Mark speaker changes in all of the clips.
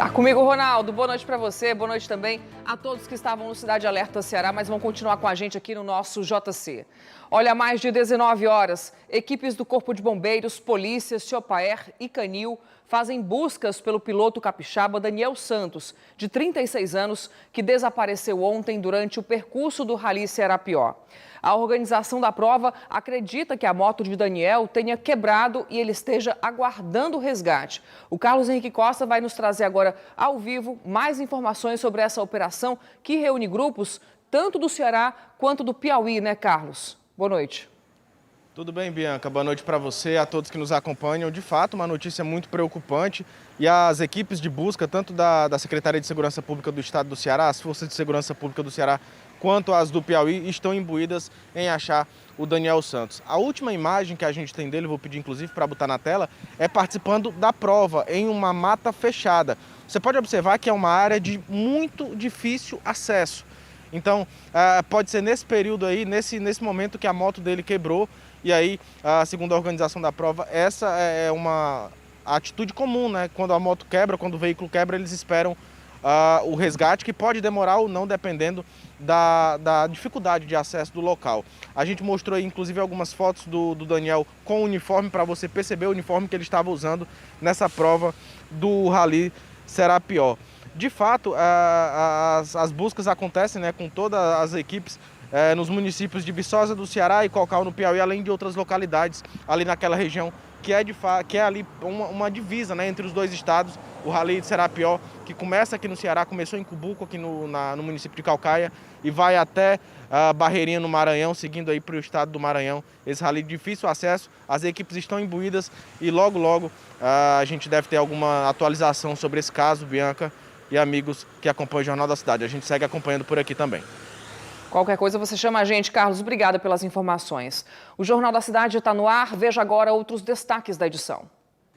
Speaker 1: Tá comigo, Ronaldo. Boa noite para você, boa noite também a todos que estavam no Cidade Alerta Ceará, mas vão continuar com a gente aqui no nosso JC. Olha, há mais de 19 horas, equipes do Corpo de Bombeiros, Polícia, Ciopaer e Canil fazem buscas pelo piloto capixaba Daniel Santos, de 36 anos, que desapareceu ontem durante o percurso do Rally Ceará-Pió. A organização da prova acredita que a moto de Daniel tenha quebrado e ele esteja aguardando o resgate. O Carlos Henrique Costa vai nos trazer agora, ao vivo, mais informações sobre essa operação que reúne grupos tanto do Ceará quanto do Piauí, né, Carlos? Boa noite.
Speaker 2: Tudo bem, Bianca? Boa noite para você, a todos que nos acompanham. De fato, uma notícia muito preocupante e as equipes de busca, tanto da Secretaria de Segurança Pública do Estado do Ceará, as Forças de Segurança Pública do Ceará, quanto as do Piauí, estão imbuídas em achar o Daniel Santos. A última imagem que a gente tem dele, vou pedir inclusive para botar na tela, é participando da prova em uma mata fechada. Você pode observar que é uma área de muito difícil acesso. Então, pode ser nesse período aí, nesse momento que a moto dele quebrou. E aí, segundo a organização da prova, essa é uma atitude comum, né? Quando a moto quebra, quando o veículo quebra, eles esperam o resgate, que pode demorar ou não, dependendo da dificuldade de acesso do local. A gente mostrou aí, inclusive, algumas fotos do Daniel com o uniforme, para você perceber o uniforme que ele estava usando nessa prova do Rally Ceará-Pió. De fato, as buscas acontecem, né, com todas as equipes nos municípios de Viçosa do Ceará e Cocal no Piauí, além de outras localidades ali naquela região que é ali uma divisa, né, entre os dois estados. O Rally de Ceará-Pió, que começa aqui no Ceará, começou em Cumbuco, aqui no município de Caucaia, e vai até Barreirinha, no Maranhão, seguindo aí para o estado do Maranhão. Esse rally de difícil acesso, as equipes estão imbuídas e logo a gente deve ter alguma atualização sobre esse caso, Bianca e amigos que acompanham o Jornal da Cidade. A gente segue acompanhando por aqui também.
Speaker 1: Qualquer coisa você chama a gente, Carlos. Obrigada pelas informações. O Jornal da Cidade está no ar. Veja agora outros destaques da edição.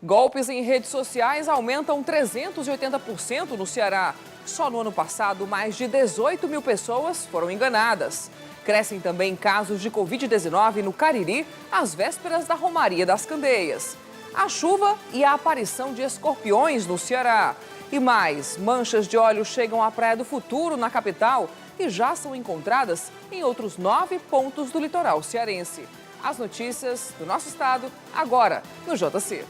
Speaker 1: Golpes em redes sociais aumentam 380% no Ceará. Só no ano passado, mais de 18 mil pessoas foram enganadas. Crescem também casos de Covid-19 no Cariri, às vésperas da Romaria das Candeias. A chuva e a aparição de escorpiões no Ceará. E mais, manchas de óleo chegam à Praia do Futuro, na capital, e já são encontradas em outros 9 pontos do litoral cearense. As notícias do nosso estado, agora no JC.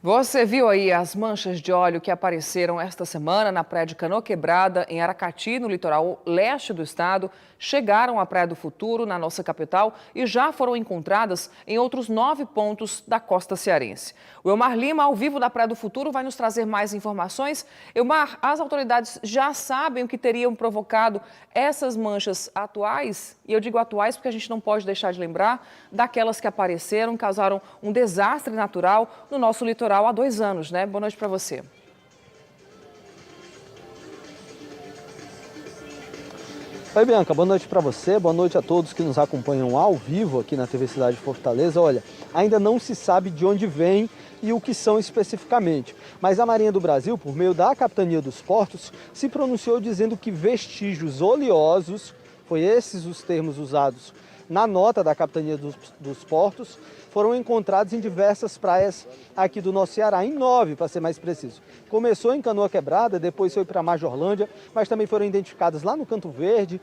Speaker 1: Você viu aí as manchas de óleo que apareceram esta semana na praia de Canoa Quebrada, em Aracati, no litoral leste do estado, chegaram à Praia do Futuro, na nossa capital, e já foram encontradas em outros 9 pontos da costa cearense. O Elmar Lima, ao vivo da Praia do Futuro, vai nos trazer mais informações. Elmar, as autoridades já sabem o que teriam provocado essas manchas atuais? E eu digo atuais porque a gente não pode deixar de lembrar daquelas que apareceram, causaram um desastre natural no nosso litoral há 2 anos, né? Boa noite para você.
Speaker 3: Oi, Bianca, boa noite para você, boa noite a todos que nos acompanham ao vivo aqui na TV Cidade de Fortaleza. Olha, ainda não se sabe de onde vem e o que são especificamente, mas a Marinha do Brasil, por meio da Capitania dos Portos, se pronunciou dizendo que vestígios oleosos, foi esses os termos usados na nota da Capitania dos Portos, foram encontrados em diversas praias aqui do nosso Ceará, em 9 para ser mais preciso. Começou em Canoa Quebrada, depois foi para Majorlândia, mas também foram identificadas lá no Canto Verde,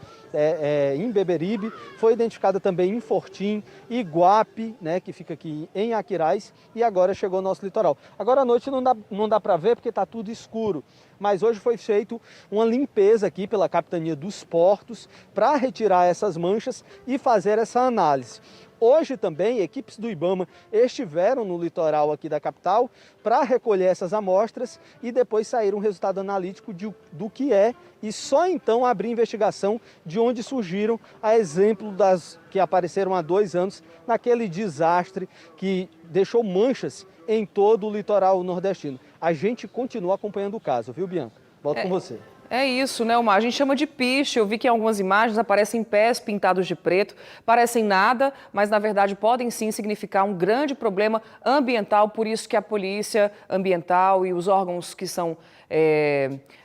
Speaker 3: em Beberibe, foi identificada também em Fortim, Iguape, né, que fica aqui em Aquiraz, e agora chegou ao nosso litoral. Agora à noite não dá para ver porque está tudo escuro, mas hoje foi feito uma limpeza aqui pela Capitania dos Portos para retirar essas manchas e fazer essa análise. Hoje também, equipes do IBAMA estiveram no litoral aqui da capital para recolher essas amostras e depois sair um resultado analítico do que é e só então abrir investigação de onde surgiram, a exemplo das que apareceram há 2 anos naquele desastre que deixou manchas em todo o litoral nordestino. A gente continua acompanhando o caso, viu, Bianca? Volto com você.
Speaker 1: É isso, né, Omar? A gente chama de piche. Eu vi que em algumas imagens aparecem pés pintados de preto. Parecem nada, mas na verdade podem sim significar um grande problema ambiental. Por isso que a Polícia Ambiental e os órgãos que são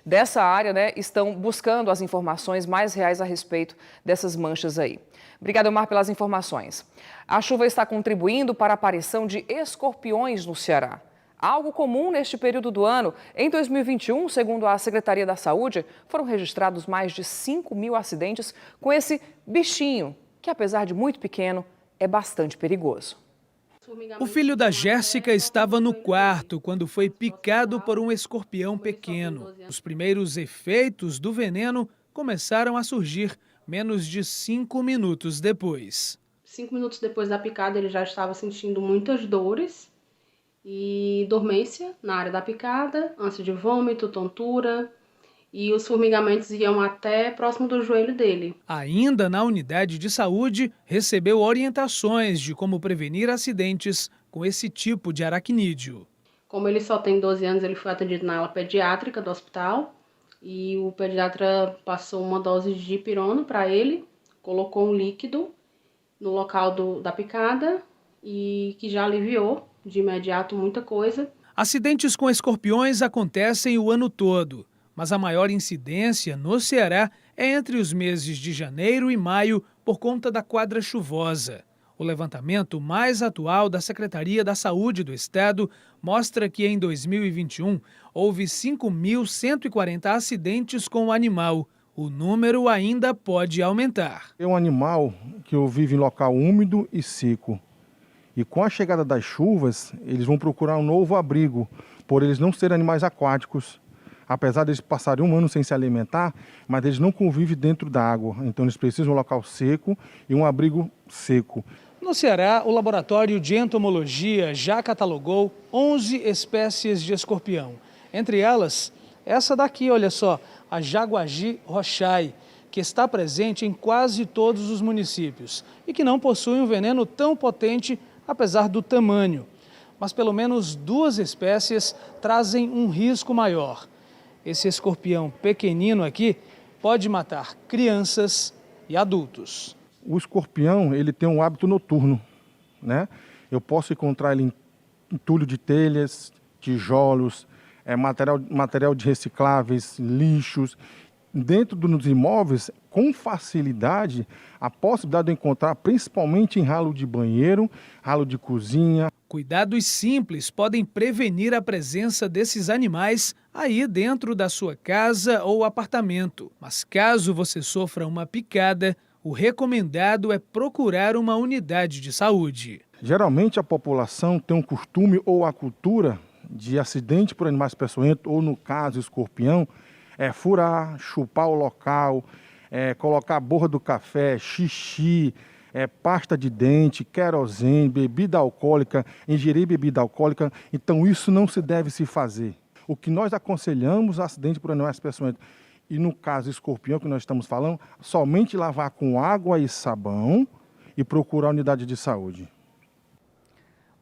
Speaker 1: dessa área, né, estão buscando as informações mais reais a respeito dessas manchas aí. Obrigada, Omar, pelas informações. A chuva está contribuindo para a aparição de escorpiões no Ceará. Algo comum neste período do ano. Em 2021, segundo a Secretaria da Saúde, foram registrados mais de 5.000 acidentes com esse bichinho, que apesar de muito pequeno, é bastante perigoso.
Speaker 4: O filho da Jéssica estava no quarto quando foi picado por um escorpião pequeno. Os primeiros efeitos do veneno começaram a surgir menos de 5 minutos depois.
Speaker 5: 5 minutos depois da picada, ele já estava sentindo muitas dores e dormência na área da picada, ânsia de vômito, tontura, e os formigamentos iam até próximo do joelho dele.
Speaker 4: Ainda na unidade de saúde, recebeu orientações de como prevenir acidentes com esse tipo de aracnídeo.
Speaker 5: Como ele só tem 12 anos, ele foi atendido na ala pediátrica do hospital e o pediatra passou uma dose de dipirona para ele, colocou um líquido no local da picada e que já aliviou de imediato muita coisa.
Speaker 4: Acidentes com escorpiões acontecem o ano todo, mas a maior incidência no Ceará é entre os meses de janeiro e maio por conta da quadra chuvosa. O levantamento mais atual da Secretaria da Saúde do Estado mostra que em 2021 houve 5.140 acidentes com o animal. O número ainda pode aumentar.
Speaker 6: É um animal que vive em local úmido e seco. E com a chegada das chuvas, eles vão procurar um novo abrigo, por eles não serem animais aquáticos. Apesar de eles passarem um ano sem se alimentar, mas eles não convivem dentro da água. Então eles precisam de um local seco e um abrigo seco.
Speaker 4: No Ceará, o Laboratório de Entomologia já catalogou 11 espécies de escorpião. Entre elas, essa daqui, olha só, a Jaguagi rochai, que está presente em quase todos os municípios e que não possui um veneno tão potente, apesar do tamanho. Mas pelo menos 2 espécies trazem um risco maior. Esse escorpião pequenino aqui pode matar crianças e adultos.
Speaker 6: O escorpião, ele tem um hábito noturno, né? Eu posso encontrar ele em entulho de telhas, tijolos, material de recicláveis, lixos. Dentro dos imóveis, com facilidade, a possibilidade de encontrar principalmente em ralo de banheiro, ralo de cozinha.
Speaker 4: Cuidados simples podem prevenir a presença desses animais aí dentro da sua casa ou apartamento. Mas caso você sofra uma picada, o recomendado é procurar uma unidade de saúde.
Speaker 6: Geralmente a população tem um costume ou a cultura de acidente por animais peçonhentos, ou no caso escorpião, furar, chupar o local, colocar a borra do café, xixi, pasta de dente, querosene, bebida alcoólica, ingerir bebida alcoólica. Então isso não se deve se fazer. O que nós aconselhamos acidente por animais peçonhentos, e no caso escorpião que nós estamos falando, somente lavar com água e sabão e procurar a unidade de saúde.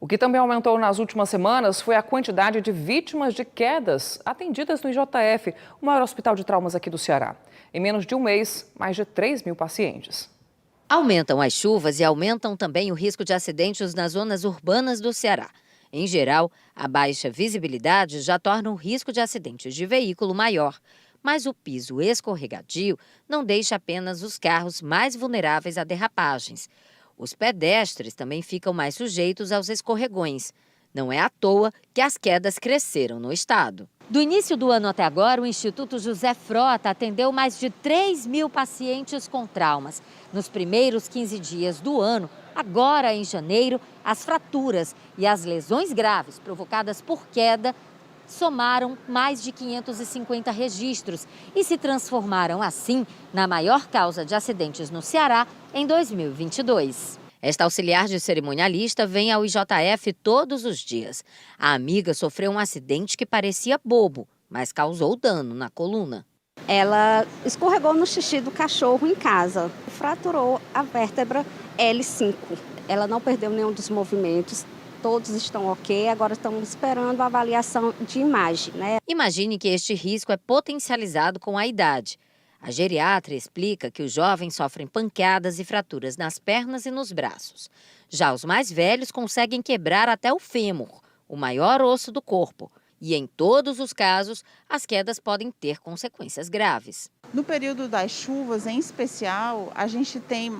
Speaker 1: O que também aumentou nas últimas semanas foi a quantidade de vítimas de quedas atendidas no IJF, o maior hospital de traumas aqui do Ceará. Em menos de um mês, mais de 3.000 pacientes.
Speaker 7: Aumentam as chuvas e aumentam também o risco de acidentes nas zonas urbanas do Ceará. Em geral, a baixa visibilidade já torna o risco de acidentes de veículo maior. Mas o piso escorregadio não deixa apenas os carros mais vulneráveis a derrapagens. Os pedestres também ficam mais sujeitos aos escorregões. Não é à toa que as quedas cresceram no estado. Do início do ano até agora, o Instituto José Frota atendeu mais de 3.000 pacientes com traumas. Nos primeiros 15 dias do ano, agora em janeiro, as fraturas e as lesões graves provocadas por queda somaram mais de 550 registros e se transformaram, assim, na maior causa de acidentes no Ceará em 2022. Esta auxiliar de cerimonialista vem ao IJF todos os dias. A amiga sofreu um acidente que parecia bobo, mas causou dano na coluna.
Speaker 8: Ela escorregou no xixi do cachorro em casa, fraturou a vértebra L5. Ela não perdeu nenhum dos movimentos, todos estão ok, agora estamos esperando a avaliação de imagem, né?
Speaker 7: Imagine que este risco é potencializado com a idade. A geriatra explica que os jovens sofrem pancadas e fraturas nas pernas e nos braços. Já os mais velhos conseguem quebrar até o fêmur, o maior osso do corpo. E em todos os casos, as quedas podem ter consequências graves.
Speaker 9: No período das chuvas, em especial, a gente tem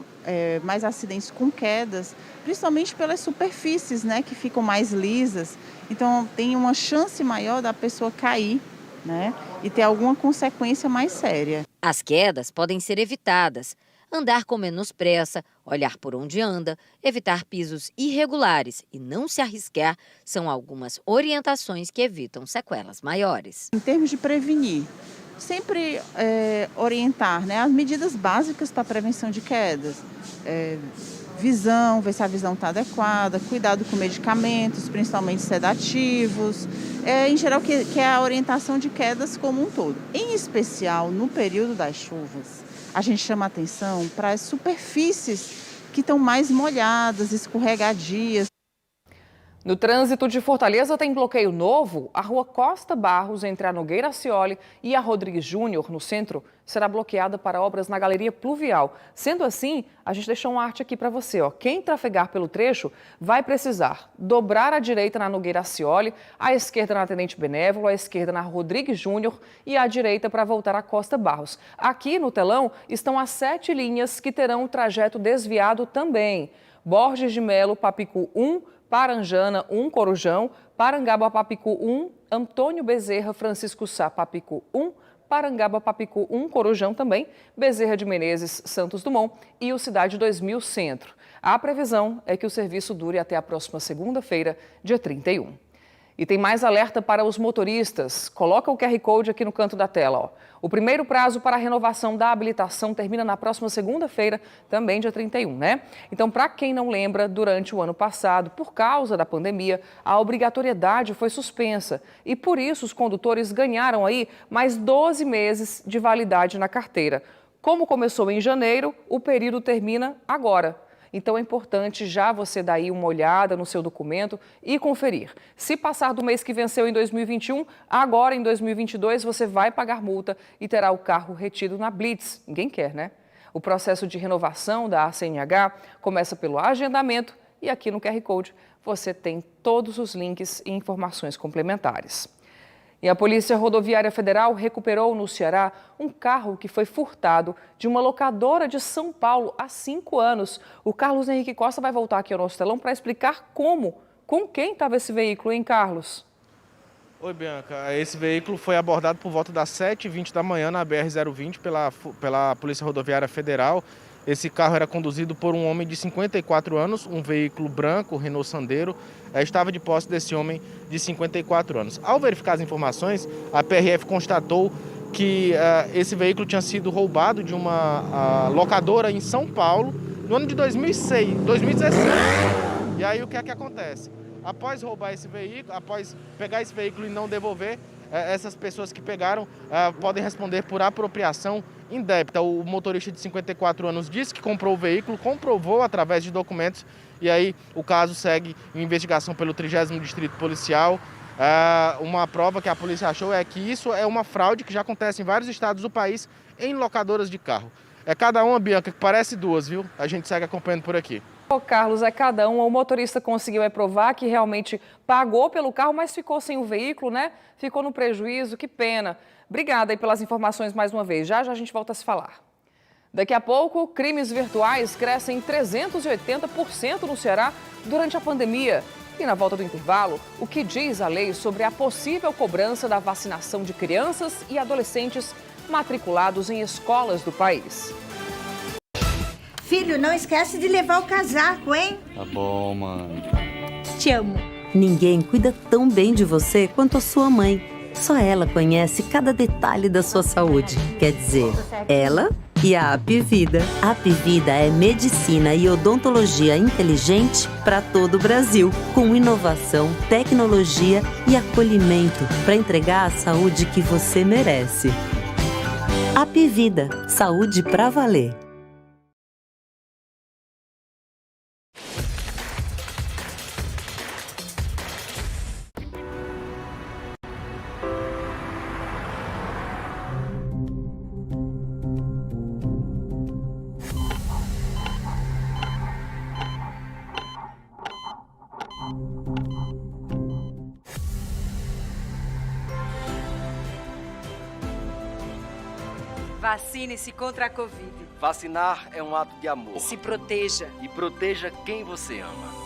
Speaker 9: mais acidentes com quedas, principalmente pelas superfícies, né, que ficam mais lisas. Então, tem uma chance maior da pessoa cair, né, e ter alguma consequência mais séria.
Speaker 7: As quedas podem ser evitadas. Andar com menos pressa, olhar por onde anda, evitar pisos irregulares e não se arriscar são algumas orientações que evitam sequelas maiores.
Speaker 9: Em termos de prevenir, sempre orientar, né, as medidas básicas para a prevenção de quedas. Visão, ver se a visão está adequada, cuidado com medicamentos, principalmente sedativos. Em geral, que é a orientação de quedas como um todo. Em especial, no período das chuvas, a gente chama atenção para as superfícies que estão mais molhadas, escorregadias.
Speaker 1: No trânsito de Fortaleza tem bloqueio novo. A rua Costa Barros, entre a Nogueira Scioli e a Rodrigues Júnior, no centro, será bloqueada para obras na Galeria Pluvial. Sendo assim, a gente deixou uma arte aqui para você. Quem trafegar pelo trecho vai precisar dobrar à direita na Nogueira Scioli, à esquerda na Tenente Benévolo, à esquerda na Rodrigues Júnior e à direita para voltar à Costa Barros. Aqui no telão estão as 7 linhas que terão o trajeto desviado também. Borges de Melo, Papicu 1, Paranjana 1, Corujão, Parangaba Papicu 1, Antônio Bezerra, Francisco Sá, Papicu 1, Parangaba Papicu 1, Corujão também, Bezerra de Menezes, Santos Dumont e o Cidade 2000 Centro. A previsão é que o serviço dure até a próxima segunda-feira, dia 31. E tem mais alerta para os motoristas. Coloca o QR Code aqui no canto da tela. O primeiro prazo para a renovação da habilitação termina na próxima segunda-feira, também dia 31, né? Então, para quem não lembra, durante o ano passado, por causa da pandemia, a obrigatoriedade foi suspensa. E por isso os condutores ganharam aí mais 12 meses de validade na carteira. Como começou em janeiro, o período termina agora. Então é importante já você dar aí uma olhada no seu documento e conferir. Se passar do mês que venceu em 2021, agora em 2022 você vai pagar multa e terá o carro retido na Blitz. Ninguém quer, né? O processo de renovação da CNH começa pelo agendamento e aqui no QR Code você tem todos os links e informações complementares. E a Polícia Rodoviária Federal recuperou no Ceará um carro que foi furtado de uma locadora de São Paulo há 5 anos. O Carlos Henrique Costa vai voltar aqui ao nosso telão para explicar com quem estava esse veículo, hein, Carlos?
Speaker 2: Oi, Bianca. Esse veículo foi abordado por volta das 7h20 da manhã na BR-020 pela Polícia Rodoviária Federal. Esse carro era conduzido por um homem de 54 anos, um veículo branco, Renault Sandero, estava de posse desse homem de 54 anos. Ao verificar as informações, a PRF constatou que esse veículo tinha sido roubado de uma locadora em São Paulo no ano de 2016. E aí o que é que acontece? Após roubar esse veículo, após pegar esse veículo e não devolver, essas pessoas que pegaram podem responder por apropriação indébita. O motorista de 54 anos disse que comprou o veículo, comprovou através de documentos e aí o caso segue em investigação pelo 30º Distrito Policial. Uma prova que a polícia achou é que isso é uma fraude que já acontece em vários estados do país em locadoras de carro. É cada uma, Bianca, que parece duas, viu? A gente segue acompanhando por aqui.
Speaker 1: Carlos, é cada uma. O motorista conseguiu provar que realmente pagou pelo carro, mas ficou sem o veículo, né? Ficou no prejuízo, que pena. Obrigada aí pelas informações mais uma vez. Já a gente volta a se falar. Daqui a pouco, crimes virtuais crescem 380% no Ceará durante a pandemia. E na volta do intervalo, o que diz a lei sobre a possível cobrança da vacinação de crianças e adolescentes matriculados em escolas do país.
Speaker 10: Filho, não esquece de levar o casaco, hein?
Speaker 11: Tá bom, mãe.
Speaker 10: Te amo.
Speaker 12: Ninguém cuida tão bem de você quanto a sua mãe. Só ela conhece cada detalhe da sua saúde. Quer dizer, ela e a Apivida. A Apivida é medicina e odontologia inteligente para todo o Brasil, com inovação, tecnologia e acolhimento para entregar a saúde que você merece. Apivida, saúde pra valer.
Speaker 11: Vacine-se contra a Covid.
Speaker 13: Vacinar é um ato de amor.
Speaker 11: Se proteja.
Speaker 13: E proteja quem você ama.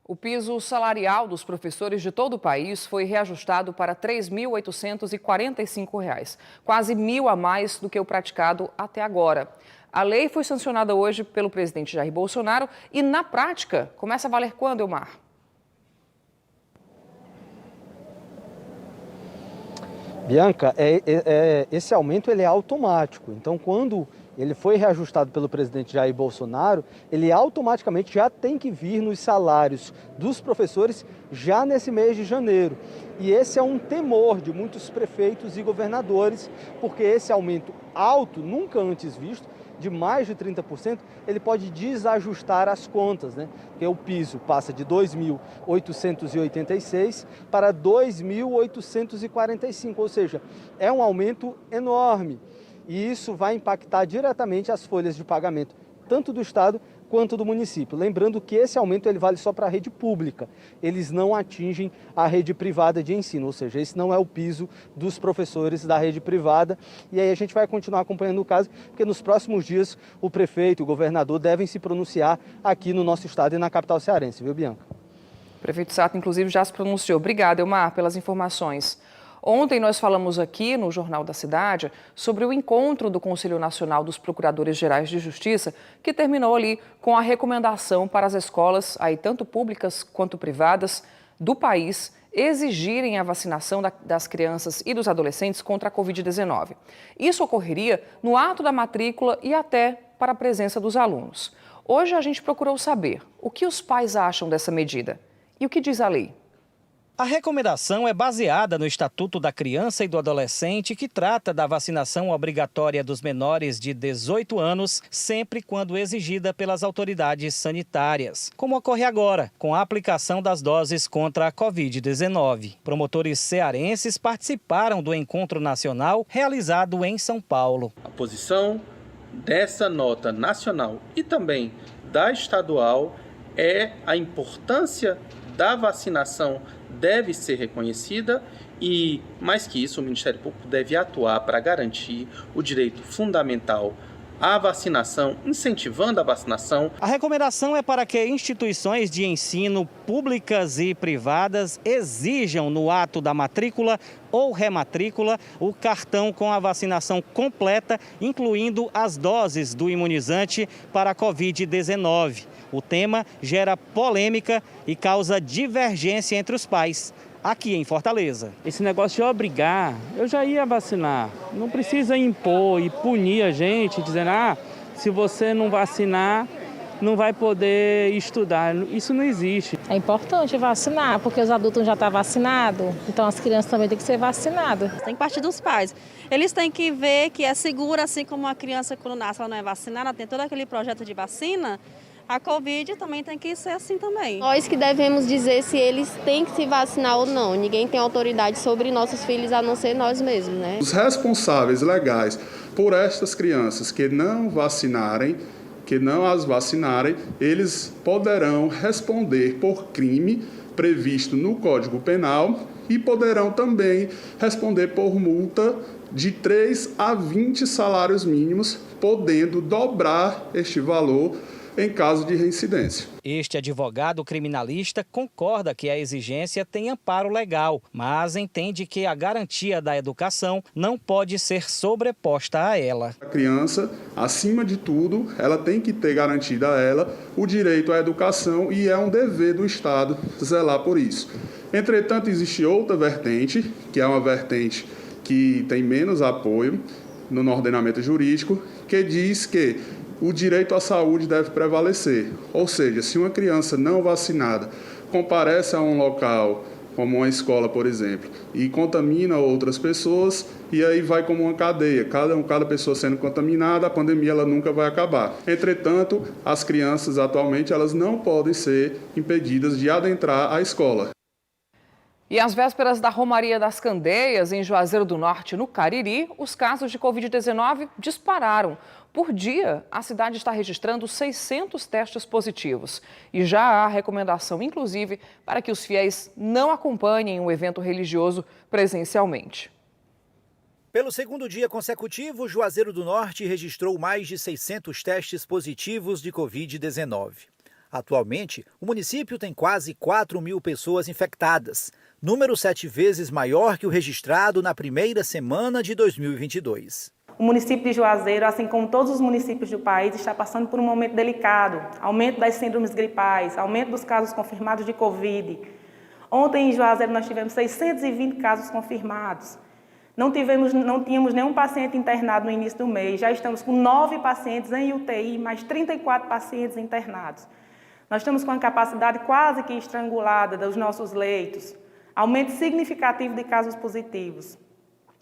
Speaker 1: O piso salarial dos professores de todo o país foi reajustado para R$ 3.845, quase R$1.000 a mais do que o praticado até agora. A lei foi sancionada hoje pelo presidente Jair Bolsonaro e, na prática, começa a valer quando, Elmar?
Speaker 3: Bianca, esse aumento ele é automático. Então, quando ele foi reajustado pelo presidente Jair Bolsonaro, ele automaticamente já tem que vir nos salários dos professores já nesse mês de janeiro. E esse é um temor de muitos prefeitos e governadores, porque esse aumento alto, nunca antes visto, de mais de 30%, ele pode desajustar as contas, né? Porque o piso passa de 2.886 para 2.845, ou seja, é um aumento enorme. E isso vai impactar diretamente as folhas de pagamento, tanto do Estado quanto do município. Lembrando que esse aumento ele vale só para a rede pública, eles não atingem a rede privada de ensino, ou seja, esse não é o piso dos professores da rede privada. E aí a gente vai continuar acompanhando o caso, porque nos próximos dias o prefeito e o governador devem se pronunciar aqui no nosso estado e na capital cearense, viu, Bianca?
Speaker 1: O prefeito Sato, inclusive, já se pronunciou. Obrigada, Elmar, pelas informações. Ontem nós falamos aqui no Jornal da Cidade sobre o encontro do Conselho Nacional dos Procuradores Gerais de Justiça, que terminou ali com a recomendação para as escolas, aí tanto públicas quanto privadas, do país, exigirem a vacinação das crianças e dos adolescentes contra a Covid-19. Isso ocorreria no ato da matrícula e até para a presença dos alunos. Hoje a gente procurou saber o que os pais acham dessa medida e o que diz a lei.
Speaker 14: A recomendação é baseada no Estatuto da Criança e do Adolescente, que trata da vacinação obrigatória dos menores de 18 anos, sempre quando exigida pelas autoridades sanitárias, como ocorre agora, com a aplicação das doses contra a Covid-19. Promotores cearenses participaram do encontro nacional realizado em São Paulo.
Speaker 15: A posição dessa nota nacional e também da estadual é a importância da vacinação deve ser reconhecida e, mais que isso, o Ministério Público deve atuar para garantir o direito fundamental à vacinação, incentivando a vacinação.
Speaker 14: A recomendação é para que instituições de ensino públicas e privadas exijam no ato da matrícula ou rematrícula o cartão com a vacinação completa, incluindo as doses do imunizante para a Covid-19. O tema gera polêmica e causa divergência entre os pais, aqui em Fortaleza.
Speaker 16: Esse negócio de obrigar, eu já ia vacinar. Não precisa impor e punir a gente, dizendo, se você não vacinar, não vai poder estudar. Isso não existe.
Speaker 17: É importante vacinar, porque os adultos já estão vacinados, então as crianças também têm que ser vacinadas.
Speaker 18: Tem que partir dos pais. Eles têm que ver que é seguro, assim como a criança quando nasce, ela não é vacinada, tem todo aquele projeto de vacina. a Covid também tem que ser assim também.
Speaker 19: Nós que devemos dizer se eles têm que se vacinar ou não. Ninguém tem autoridade sobre nossos filhos a não ser nós mesmos, né?
Speaker 20: Os responsáveis legais por estas crianças que não as vacinarem, eles poderão responder por crime previsto no Código Penal e poderão também responder por multa de 3 a 20 salários mínimos, podendo dobrar este valor em caso de reincidência.
Speaker 14: Este advogado criminalista concorda que a exigência tem amparo legal, mas entende que a garantia da educação não pode ser sobreposta a ela.
Speaker 20: A criança, acima de tudo, ela tem que ter garantida a ela o direito à educação e é um dever do Estado zelar por isso. Entretanto, existe outra vertente, que é uma vertente que tem menos apoio no ordenamento jurídico, que diz que o direito à saúde deve prevalecer. Ou seja, se uma criança não vacinada comparece a um local, como uma escola, por exemplo, e contamina outras pessoas, e aí vai como uma cadeia. Cada pessoa sendo contaminada, a pandemia ela nunca vai acabar. Entretanto, as crianças atualmente elas não podem ser impedidas de adentrar a escola.
Speaker 1: E às vésperas da Romaria das Candeias, em Juazeiro do Norte, no Cariri, os casos de Covid-19 dispararam. Por dia, a cidade está registrando 600 testes positivos. E já há recomendação, inclusive, para que os fiéis não acompanhem o evento religioso presencialmente.
Speaker 21: Pelo segundo dia consecutivo, Juazeiro do Norte registrou mais de 600 testes positivos de Covid-19. Atualmente, o município tem quase 4.000 pessoas infectadas, número 7 vezes maior que o registrado na primeira semana de 2022.
Speaker 22: O município de Juazeiro, assim como todos os municípios do país, está passando por um momento delicado. Aumento das síndromes gripais, aumento dos casos confirmados de Covid. Ontem em Juazeiro nós tivemos 620 casos confirmados. Não tínhamos nenhum paciente internado no início do mês. Já estamos com 9 pacientes em UTI, mais 34 pacientes internados. Nós estamos com a capacidade quase que estrangulada dos nossos leitos. Aumento significativo de casos positivos.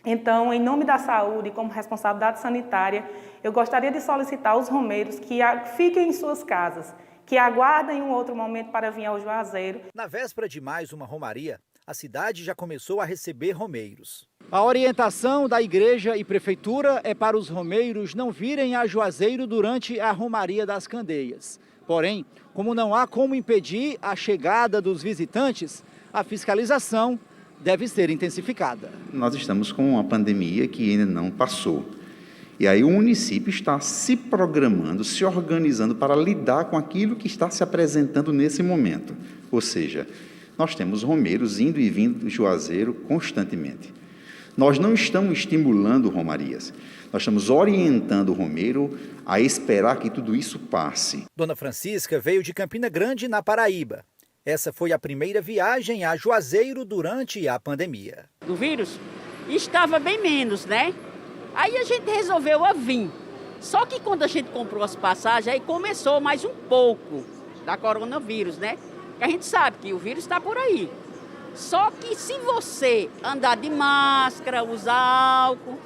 Speaker 22: Então, em nome da saúde e como responsabilidade sanitária, eu gostaria de solicitar aos romeiros que fiquem em suas casas, que aguardem um outro momento para vir ao Juazeiro.
Speaker 21: Na véspera de mais uma romaria, a cidade já começou a receber romeiros.
Speaker 23: A orientação da igreja e prefeitura é para os romeiros não virem a Juazeiro durante a Romaria das Candeias. Porém, como não há como impedir a chegada dos visitantes, a fiscalização deve ser intensificada.
Speaker 24: Nós estamos com uma pandemia que ainda não passou. E aí o município está se programando, se organizando para lidar com aquilo que está se apresentando nesse momento. Ou seja, nós temos romeiros indo e vindo do Juazeiro constantemente. Nós não estamos estimulando romarias, nós estamos orientando o romeiro a esperar que tudo isso passe.
Speaker 21: Dona Francisca veio de Campina Grande, na Paraíba. Essa foi a primeira viagem a Juazeiro durante a pandemia.
Speaker 25: Do vírus estava bem menos, né? Aí a gente resolveu vir. Só que quando a gente comprou as passagens, aí começou mais um pouco da coronavírus, né? Que a gente sabe que o vírus está por aí. Só que se você andar de máscara, usar álcool,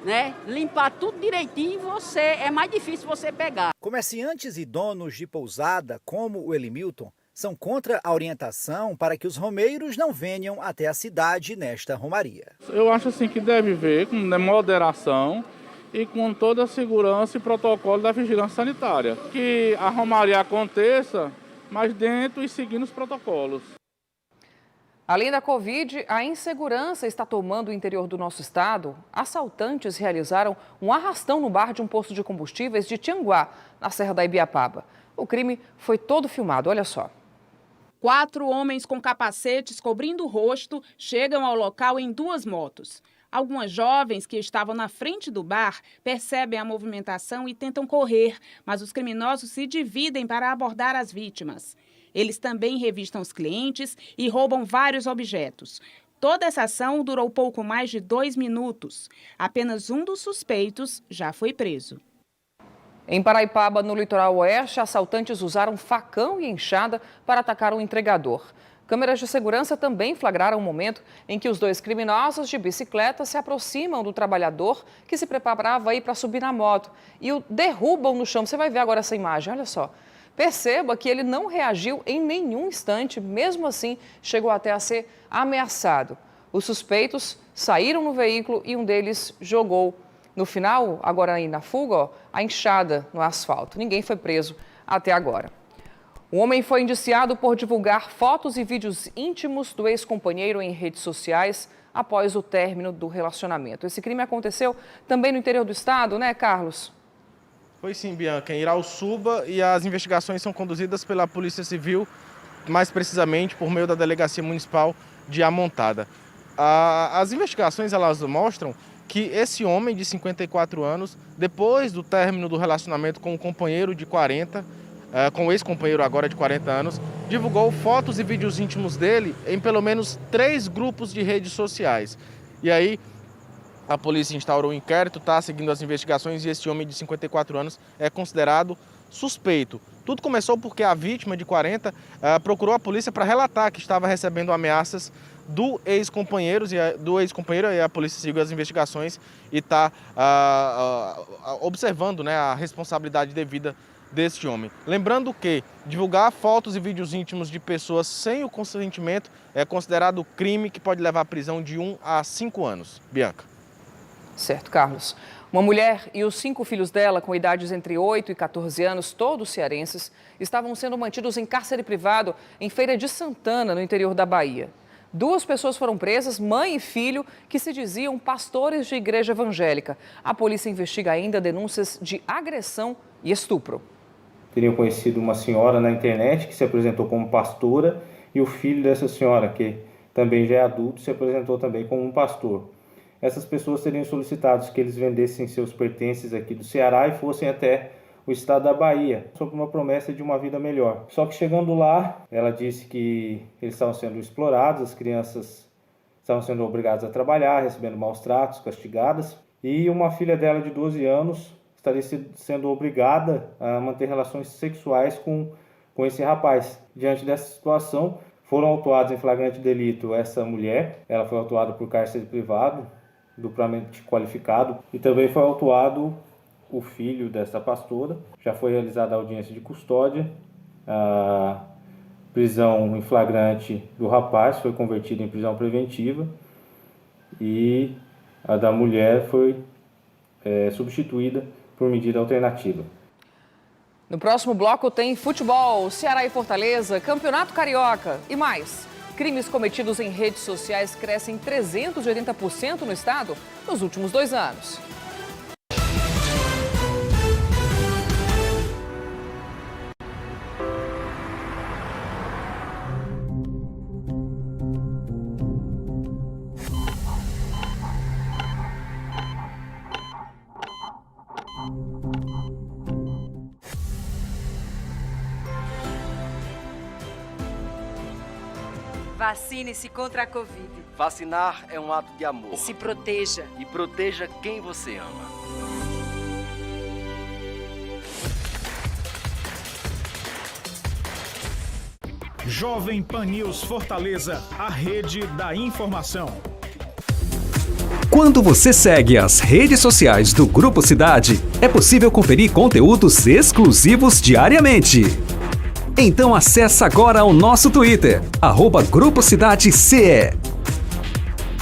Speaker 25: né? Limpar tudo direitinho, é mais difícil você pegar.
Speaker 21: Comerciantes e donos de pousada, como o Elimilton, são contra a orientação para que os romeiros não venham até a cidade nesta romaria.
Speaker 26: Eu acho assim que deve ver com moderação e com toda a segurança e protocolo da vigilância sanitária. Que a romaria aconteça, mas dentro e seguindo os protocolos.
Speaker 1: Além da Covid, a insegurança está tomando o interior do nosso estado. Assaltantes realizaram um arrastão no bar de um posto de combustíveis de Tianguá, na Serra da Ibiapaba. O crime foi todo filmado, olha só.
Speaker 27: 4 homens com capacetes cobrindo o rosto chegam ao local em 2 motos. Algumas jovens que estavam na frente do bar percebem a movimentação e tentam correr, mas os criminosos se dividem para abordar as vítimas. Eles também revistam os clientes e roubam vários objetos. Toda essa ação durou pouco mais de 2 minutos. Apenas um dos suspeitos já foi preso.
Speaker 1: Em Paraipaba, no litoral oeste, assaltantes usaram facão e enxada para atacar um entregador. Câmeras de segurança também flagraram o momento em que os 2 criminosos de bicicleta se aproximam do trabalhador que se preparava aí para subir na moto e o derrubam no chão. Você vai ver agora essa imagem, olha só. Perceba que ele não reagiu em nenhum instante, mesmo assim chegou até a ser ameaçado. Os suspeitos saíram no veículo e um deles jogou. No final, agora aí na fuga, a enxada no asfalto. Ninguém foi preso até agora. O homem foi indiciado por divulgar fotos e vídeos íntimos do ex-companheiro em redes sociais após o término do relacionamento. Esse crime aconteceu também no interior do estado, né, Carlos?
Speaker 2: Foi sim, Bianca, em Irauçuba, e as investigações são conduzidas pela Polícia Civil, mais precisamente por meio da Delegacia Municipal de Amontada. As investigações elas mostram que esse homem de 54 anos, depois do término do relacionamento com o companheiro de 40, com o ex-companheiro agora de 40 anos, divulgou fotos e vídeos íntimos dele em pelo menos 3 grupos de redes sociais. E aí a polícia instaurou um inquérito, está seguindo as investigações e esse homem de 54 anos é considerado suspeito. Tudo começou porque a vítima de 40 procurou a polícia para relatar que estava recebendo ameaças do ex-companheiro, e a polícia seguiu as investigações e está observando, né, a responsabilidade devida deste homem. Lembrando que divulgar fotos e vídeos íntimos de pessoas sem o consentimento é considerado crime que pode levar à prisão de 1 a 5 anos. Bianca.
Speaker 1: Certo, Carlos. Uma mulher e os 5 filhos dela, com idades entre 8 e 14 anos, todos cearenses, estavam sendo mantidos em cárcere privado em Feira de Santana, no interior da Bahia. 2 pessoas foram presas, mãe e filho, que se diziam pastores de igreja evangélica. A polícia investiga ainda denúncias de agressão e estupro.
Speaker 4: Teriam conhecido uma senhora na internet que se apresentou como pastora e o filho dessa senhora, que também já é adulto, se apresentou também como um pastor. Essas pessoas teriam solicitado que eles vendessem seus pertences aqui do Ceará e fossem até o estado da Bahia, sob uma promessa de uma vida melhor. Só que chegando lá, ela disse que eles estavam sendo explorados, as crianças estavam sendo obrigadas a trabalhar, recebendo maus tratos, castigadas, e uma filha dela de 12 anos estaria sendo obrigada a manter relações sexuais com esse rapaz. Diante dessa situação, foram autuados em flagrante delito essa mulher, ela foi autuada por cárcere privado, duplamente qualificado, e também foi autuado o filho dessa pastora. Já foi realizada a audiência de custódia, a prisão em flagrante do rapaz foi convertida em prisão preventiva e a da mulher foi substituída por medida alternativa.
Speaker 1: No próximo bloco tem futebol, Ceará e Fortaleza, Campeonato Carioca e mais. Crimes cometidos em redes sociais crescem 380% no estado nos últimos 2 anos.
Speaker 11: Vacine-se contra a Covid.
Speaker 13: Vacinar é um ato de amor.
Speaker 11: Se proteja.
Speaker 13: E proteja quem você ama.
Speaker 5: Jovem Pan News Fortaleza, a rede da informação.
Speaker 6: Quando você segue as redes sociais do Grupo Cidade, é possível conferir conteúdos exclusivos diariamente. Então acesse agora o nosso Twitter, @Grupo Cidade CE.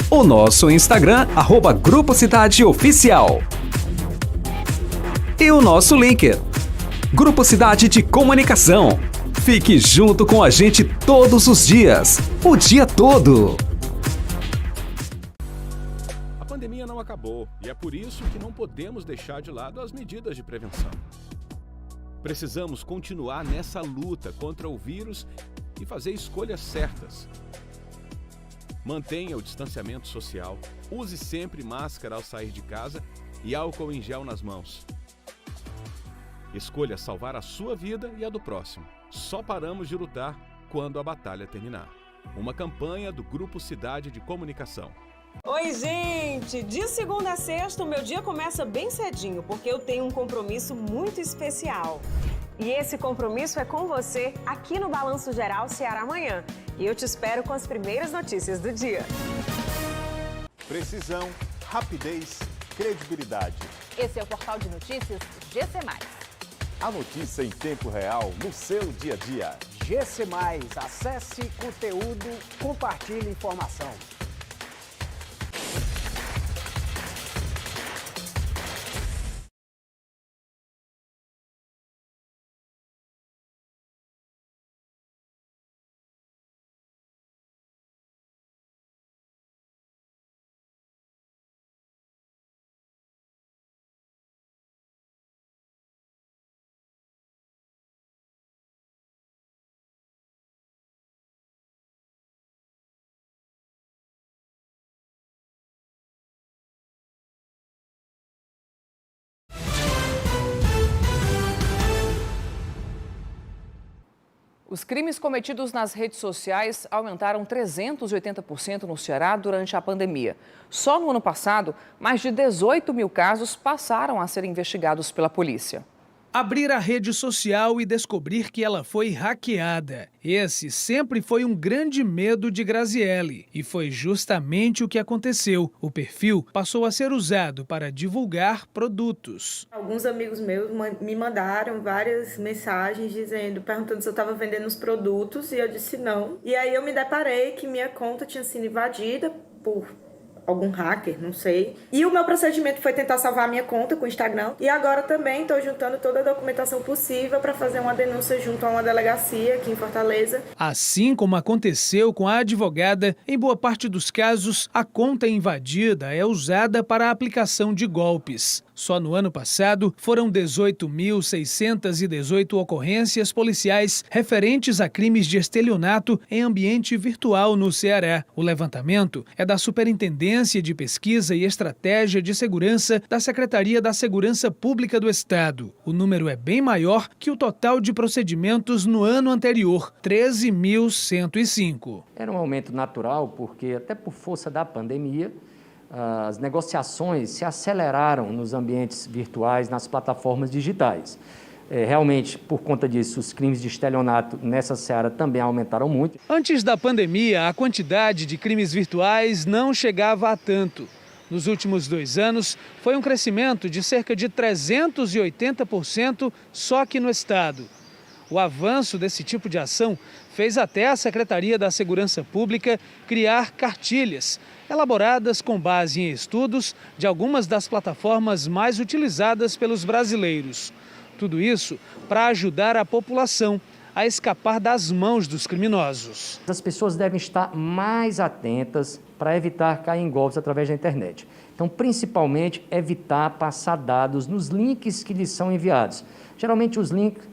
Speaker 6: O nosso Instagram, @Grupo Cidade Oficial. E o nosso link, Grupo Cidade de Comunicação. Fique junto com a gente todos os dias, o dia todo.
Speaker 7: A pandemia não acabou e é por isso que não podemos deixar de lado as medidas de prevenção. Precisamos continuar nessa luta contra o vírus e fazer escolhas certas. Mantenha o distanciamento social, use sempre máscara ao sair de casa e álcool em gel nas mãos. Escolha salvar a sua vida e a do próximo. Só paramos de lutar quando a batalha terminar. Uma campanha do Grupo Cidade de Comunicação.
Speaker 8: Oi, gente! De segunda a sexta, o meu dia começa bem cedinho, porque eu tenho um compromisso muito especial. E esse compromisso é com você, aqui no Balanço Geral Ceará Amanhã. E eu te espero com as primeiras notícias do dia.
Speaker 9: Precisão, rapidez, credibilidade.
Speaker 28: Esse é o portal de notícias GC+.
Speaker 3: A notícia em tempo real no seu dia a dia.
Speaker 9: GC+, acesse conteúdo, compartilhe informação.
Speaker 1: Os crimes cometidos nas redes sociais aumentaram 380% no Ceará durante a pandemia. Só no ano passado, mais de 18 mil casos passaram a ser investigados pela polícia.
Speaker 10: Abrir a rede social e descobrir que ela foi hackeada. Esse sempre foi um grande medo de Graziele. E foi justamente o que aconteceu. O perfil passou a ser usado para divulgar produtos.
Speaker 12: Alguns amigos meus me mandaram várias mensagens perguntando se eu estava vendendo os produtos e eu disse não. E aí eu me deparei que minha conta tinha sido invadida por algum hacker, não sei. E o meu procedimento foi tentar salvar a minha conta com o Instagram. E agora também estou juntando toda a documentação possível para fazer uma denúncia junto a uma delegacia aqui em Fortaleza.
Speaker 10: Assim como aconteceu com a advogada, em boa parte dos casos, a conta invadida é usada para a aplicação de golpes. Só no ano passado, foram 18.618 ocorrências policiais referentes a crimes de estelionato em ambiente virtual no Ceará. O levantamento é da Superintendência de Pesquisa e Estratégia de Segurança da Secretaria da Segurança Pública do Estado. O número é bem maior que o total de procedimentos no ano anterior, 13.105.
Speaker 15: Era um aumento natural porque, até por força da pandemia, as negociações se aceleraram nos ambientes virtuais, nas plataformas digitais. Realmente, por conta disso, os crimes de estelionato nessa seara também aumentaram muito.
Speaker 10: Antes da pandemia, a quantidade de crimes virtuais não chegava a tanto. Nos últimos 2 anos, foi um crescimento de cerca de 380% só aqui no estado. O avanço desse tipo de ação fez até a Secretaria da Segurança Pública criar cartilhas, elaboradas com base em estudos de algumas das plataformas mais utilizadas pelos brasileiros. Tudo isso para ajudar a população a escapar das mãos dos criminosos.
Speaker 15: As pessoas devem estar mais atentas para evitar cair em golpes através da internet. Então, principalmente, evitar passar dados nos links que lhes são enviados. Geralmente,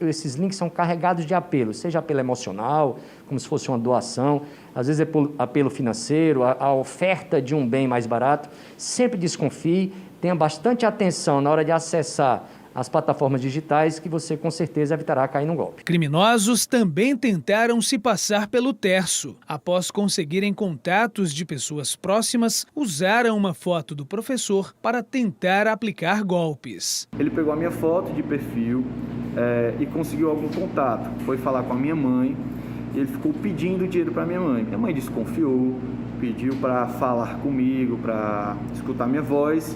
Speaker 15: esses links são carregados de apelo, seja apelo emocional, como se fosse uma doação, às vezes é apelo financeiro, a oferta de um bem mais barato. Sempre desconfie, tenha bastante atenção na hora de acessar as plataformas digitais, que você com certeza evitará cair num golpe.
Speaker 10: Criminosos também tentaram se passar pelo terço. Após conseguirem contatos de pessoas próximas, usaram uma foto do professor para tentar aplicar golpes.
Speaker 4: Ele pegou a minha foto de perfil e conseguiu algum contato. Foi falar com a minha mãe e ele ficou pedindo dinheiro para minha mãe. Minha mãe desconfiou, pediu para falar comigo, para escutar minha voz,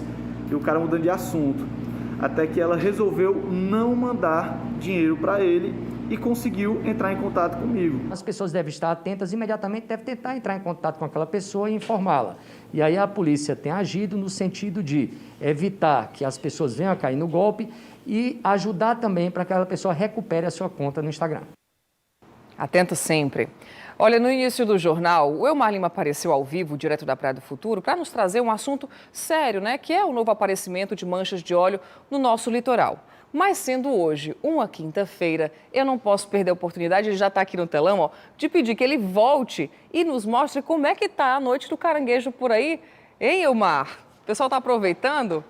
Speaker 4: e o cara mudando de assunto. Até que ela resolveu não mandar dinheiro para ele e conseguiu entrar em contato comigo.
Speaker 15: As pessoas devem estar atentas, imediatamente devem tentar entrar em contato com aquela pessoa e informá-la. E aí a polícia tem agido no sentido de evitar que as pessoas venham a cair no golpe e ajudar também para que aquela pessoa recupere a sua conta no Instagram.
Speaker 1: Atenta sempre. Olha, no início do jornal, o Elmar Lima apareceu ao vivo, direto da Praia do Futuro, para nos trazer um assunto sério, né? Que é o novo aparecimento de manchas de óleo no nosso litoral. Mas sendo hoje uma quinta-feira, eu não posso perder a oportunidade, ele já está aqui no telão, ó, de pedir que ele volte e nos mostre como é que está a noite do caranguejo por aí. Hein, Elmar? O pessoal está aproveitando?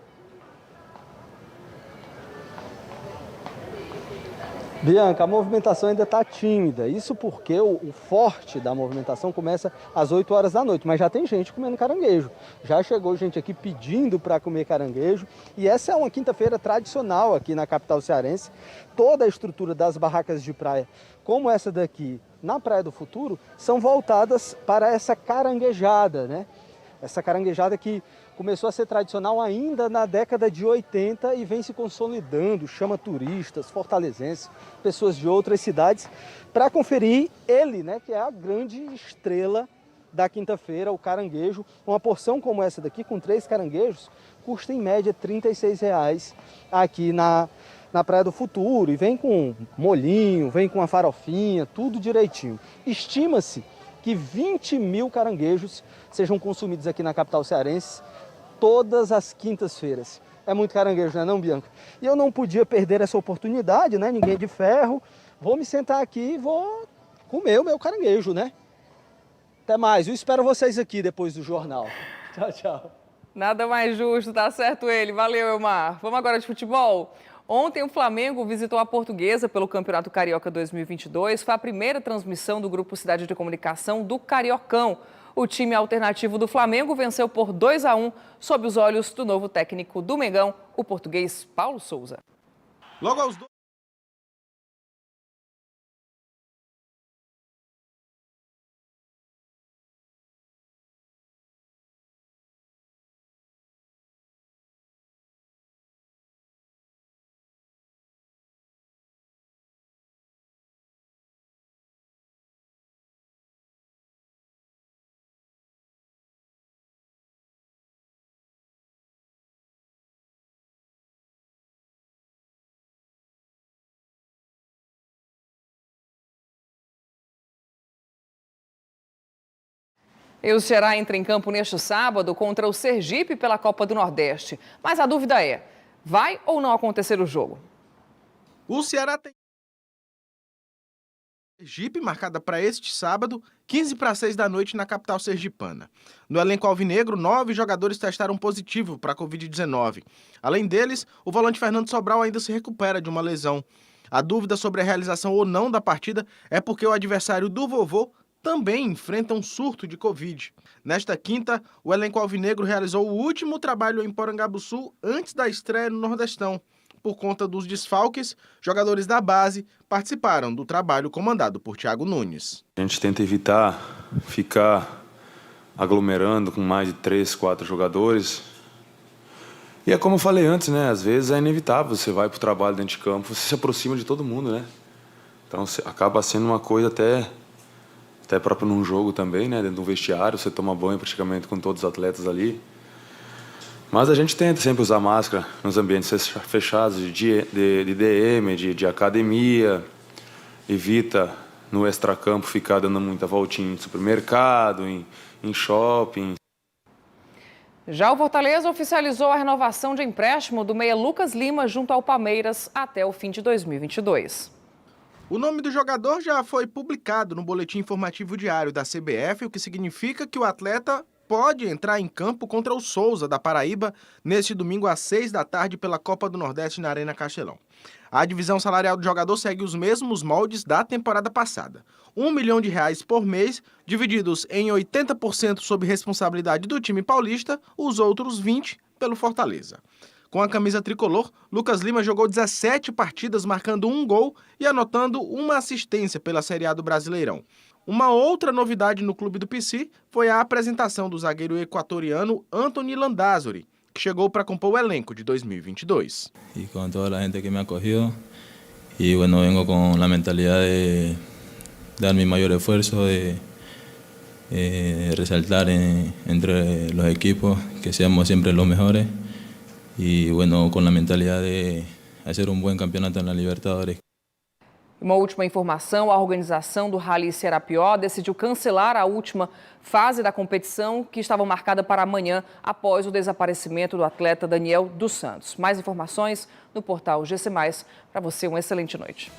Speaker 16: Bianca, a movimentação ainda está tímida, isso porque o forte da movimentação começa às 8 horas da noite, mas já tem gente comendo caranguejo. Já chegou gente aqui pedindo para comer caranguejo e essa é uma quinta-feira tradicional aqui na capital cearense. Toda a estrutura das barracas de praia, como essa daqui na Praia do Futuro, são voltadas para essa caranguejada, né? Essa caranguejada que começou a ser tradicional ainda na década de 80 e vem se consolidando, chama turistas, fortalezenses, pessoas de outras cidades, para conferir ele, né, que é a grande estrela da quinta-feira, o caranguejo. Uma porção como essa daqui, com 3 caranguejos, custa em média R$ 36 aqui na Praia do Futuro. E vem com molhinho, vem com uma farofinha, tudo direitinho. Estima-se que 20 mil caranguejos sejam consumidos aqui na capital cearense todas as quintas-feiras. É muito caranguejo, não é não, Bianca? E eu não podia perder essa oportunidade, né? Ninguém de ferro. Vou me sentar aqui e vou comer o meu caranguejo, né? Até mais. Eu espero vocês aqui depois do jornal. Tchau, tchau.
Speaker 1: Nada mais justo, tá certo ele. Valeu, Elmar. Vamos agora de futebol? Ontem o Flamengo visitou a Portuguesa pelo Campeonato Carioca 2022. Foi a primeira transmissão do Grupo Cidade de Comunicação do Cariocão. O time alternativo do Flamengo venceu por 2-1 sob os olhos do novo técnico do Mengão, o português Paulo Souza.
Speaker 2: Logo aos dois...
Speaker 1: E o Ceará entra em campo neste sábado contra o Sergipe pela Copa do Nordeste. Mas a dúvida é, vai ou não acontecer o jogo?
Speaker 2: O Ceará tem Sergipe marcada para este sábado, 15:45 da noite na capital sergipana. No elenco alvinegro, 9 jogadores testaram positivo para a Covid-19. Além deles, o volante Fernando Sobral ainda se recupera de uma lesão. A dúvida sobre a realização ou não da partida é porque o adversário do Vovô também enfrenta um surto de Covid. Nesta quinta, o elenco alvinegro realizou o último trabalho em Porangabuçu antes da estreia no Nordestão. Por conta dos desfalques, jogadores da base participaram do trabalho comandado por Thiago Nunes.
Speaker 14: A gente tenta evitar ficar aglomerando com mais de 3, 4 jogadores. E é como eu falei antes, né? Às vezes é inevitável, você vai para o trabalho dentro de campo, você se aproxima de todo mundo, né? Então acaba sendo uma coisa até próprio num jogo também, né? Dentro do vestiário, você toma banho praticamente com todos os atletas ali. Mas a gente tenta sempre usar máscara nos ambientes fechados de DM, de academia. Evita no extracampo ficar dando muita voltinha em supermercado, em shopping.
Speaker 1: Já o Fortaleza oficializou a renovação de empréstimo do meia Lucas Lima junto ao Palmeiras até o fim de 2022.
Speaker 2: O nome do jogador já foi publicado no Boletim Informativo Diário da CBF, o que significa que o atleta pode entrar em campo contra o Souza, da Paraíba, neste domingo às 6 da tarde pela Copa do Nordeste na Arena Castelão. A divisão salarial do jogador segue os mesmos moldes da temporada passada. R$1 milhão por mês, divididos em 80% sob responsabilidade do time paulista, os outros 20% pelo Fortaleza. Com a camisa tricolor, Lucas Lima jogou 17 partidas, marcando 1 gol e anotando uma assistência pela Série A do Brasileirão. Uma outra novidade no clube do PC foi a apresentação do zagueiro equatoriano Anthony Landázuri, que chegou para compor o elenco de 2022.
Speaker 17: E com toda a gente que me acolheu, e bueno, vengo com a mentalidade de dar mi maior esforço, de resaltar entre os equipos, que seamos sempre os melhores. E, bueno, com a mentalidade de fazer bom campeonato na Libertadores.
Speaker 1: Uma última informação, a organização do Rally Serapió decidiu cancelar a última fase da competição, que estava marcada para amanhã, após o desaparecimento do atleta Daniel dos Santos. Mais informações no portal GC+. Para você, uma excelente noite.